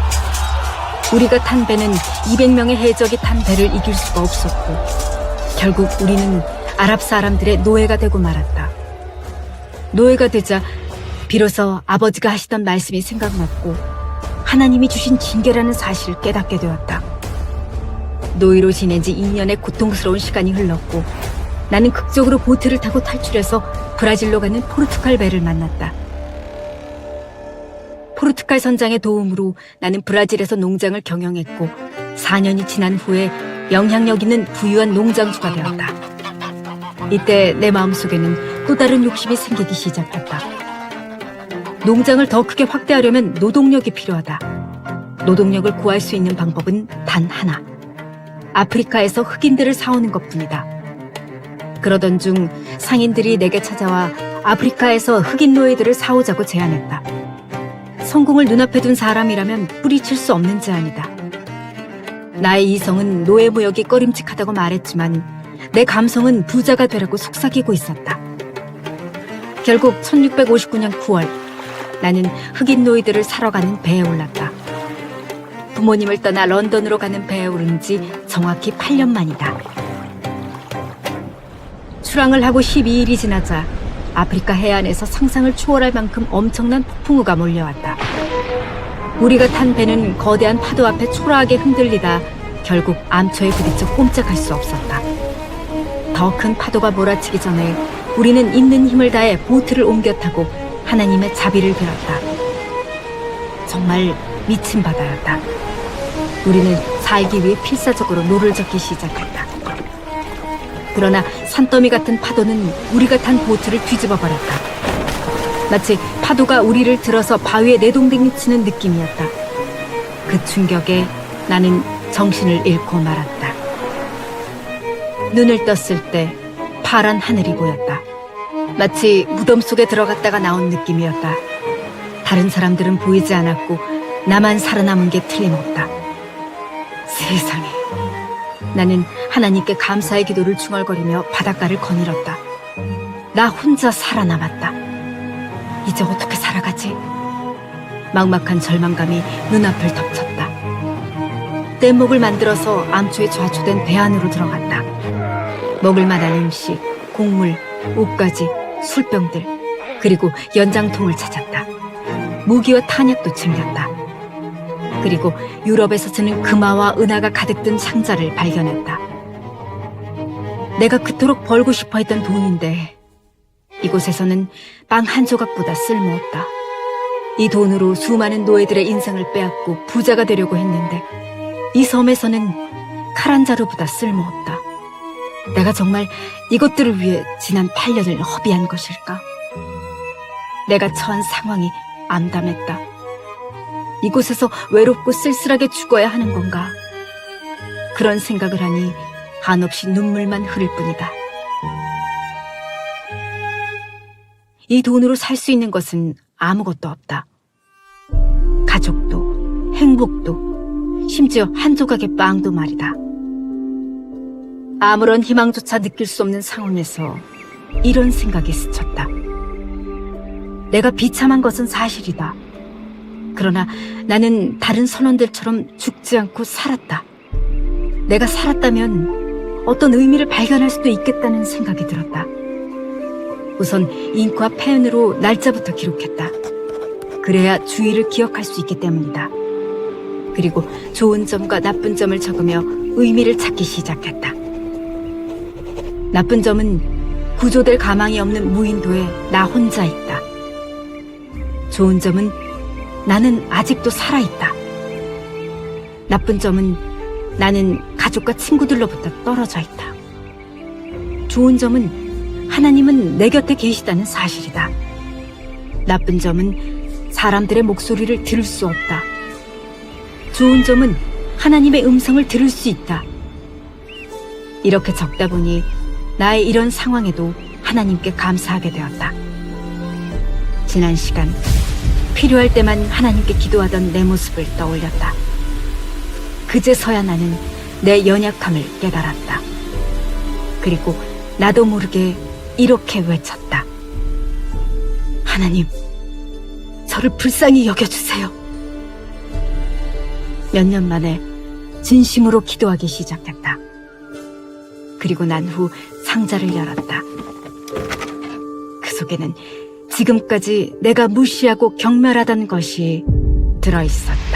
우리가 탄 배는 200명의 해적이 탄 배를 이길 수가 없었고 결국 우리는 아랍 사람들의 노예가 되고 말았다. 노예가 되자 비로소 아버지가 하시던 말씀이 생각났고 하나님이 주신 징계라는 사실을 깨닫게 되었다. 노예로 지낸 지 2년의 고통스러운 시간이 흘렀고 나는 극적으로 보트를 타고 탈출해서 브라질로 가는 포르투갈 배를 만났다. 포르투갈 선장의 도움으로 나는 브라질에서 농장을 경영했고 4년이 지난 후에 영향력 있는 부유한 농장주가 되었다. 이때 내 마음속에는 또 다른 욕심이 생기기 시작했다. 농장을 더 크게 확대하려면 노동력이 필요하다. 노동력을 구할 수 있는 방법은 단 하나. 아프리카에서 흑인들을 사오는 것뿐이다. 그러던 중 상인들이 내게 찾아와 아프리카에서 흑인 노예들을 사오자고 제안했다. 성공을 눈앞에 둔 사람이라면 뿌리칠 수 없는 제안이다. 나의 이성은 노예 무역이 꺼림칙하다고 말했지만 내 감성은 부자가 되라고 속삭이고 있었다. 결국 1659년 9월 나는 흑인 노예들을 사러 가는 배에 올랐다. 부모님을 떠나 런던으로 가는 배에 오른 지 정확히 8년 만이다. 출항을 하고 12일이 지나자 아프리카 해안에서 상상을 초월할 만큼 엄청난 폭풍우가 몰려왔다. 우리가 탄 배는 거대한 파도 앞에 초라하게 흔들리다 결국 암초에 부딪혀 꼼짝할 수 없었다. 더 큰 파도가 몰아치기 전에 우리는 있는 힘을 다해 보트를 옮겨 타고 하나님의 자비를 빌었다. 정말 미친 바다였다. 우리는 살기 위해 필사적으로 노를 젓기 시작했다. 그러나 산더미 같은 파도는 우리가 탄 보트를 뒤집어 버렸다. 마치 파도가 우리를 들어서 바위에 내동댕이 치는 느낌이었다. 그 충격에 나는 정신을 잃고 말았다. 눈을 떴을 때 파란 하늘이 보였다. 마치 무덤 속에 들어갔다가 나온 느낌이었다. 다른 사람들은 보이지 않았고 나만 살아남은 게 틀림없다. 세상에. 나는 하나님께 감사의 기도를 중얼거리며 바닷가를 거닐었다. 나 혼자 살아남았다. 이제 어떻게 살아가지? 막막한 절망감이 눈앞을 덮쳤다. 뗏목을 만들어서 암초에 좌초된 배 안으로 들어갔다. 먹을 만한 음식, 곡물, 옷가지, 술병들, 그리고 연장통을 찾았다. 무기와 탄약도 챙겼다. 그리고 유럽에서 쓰는 금화와 은하가 가득 든 상자를 발견했다. 내가 그토록 벌고 싶어 했던 돈인데 이곳에서는 빵 한 조각보다 쓸모없다. 이 돈으로 수많은 노예들의 인생을 빼앗고 부자가 되려고 했는데 이 섬에서는 칼 한 자루보다 쓸모없다. 내가 정말 이것들을 위해 지난 8년을 허비한 것일까? 내가 처한 상황이 암담했다. 이곳에서 외롭고 쓸쓸하게 죽어야 하는 건가? 그런 생각을 하니 한없이 눈물만 흐를 뿐이다. 이 돈으로 살 수 있는 것은 아무것도 없다. 가족도, 행복도, 심지어 한 조각의 빵도 말이다. 아무런 희망조차 느낄 수 없는 상황에서 이런 생각이 스쳤다. 내가 비참한 것은 사실이다. 그러나 나는 다른 선원들처럼 죽지 않고 살았다. 내가 살았다면 어떤 의미를 발견할 수도 있겠다는 생각이 들었다. 우선 잉크와 펜으로 날짜부터 기록했다. 그래야 주의를 기억할 수 있기 때문이다. 그리고 좋은 점과 나쁜 점을 적으며 의미를 찾기 시작했다. 나쁜 점은 구조될 가망이 없는 무인도에 나 혼자 있다. 좋은 점은 나는 아직도 살아있다. 나쁜 점은 나는 가족과 친구들로부터 떨어져 있다. 좋은 점은 하나님은 내 곁에 계시다는 사실이다. 나쁜 점은 사람들의 목소리를 들을 수 없다. 좋은 점은 하나님의 음성을 들을 수 있다. 이렇게 적다 보니 나의 이런 상황에도 하나님께 감사하게 되었다. 지난 시간 필요할 때만 하나님께 기도하던 내 모습을 떠올렸다. 그제서야 나는 내 연약함을 깨달았다. 그리고 나도 모르게 이렇게 외쳤다. 하나님, 저를 불쌍히 여겨주세요. 몇 년 만에 진심으로 기도하기 시작했다. 그리고 난 후 상자를 열었다. 그 속에는 지금까지 내가 무시하고 경멸하던 것이 들어있었다.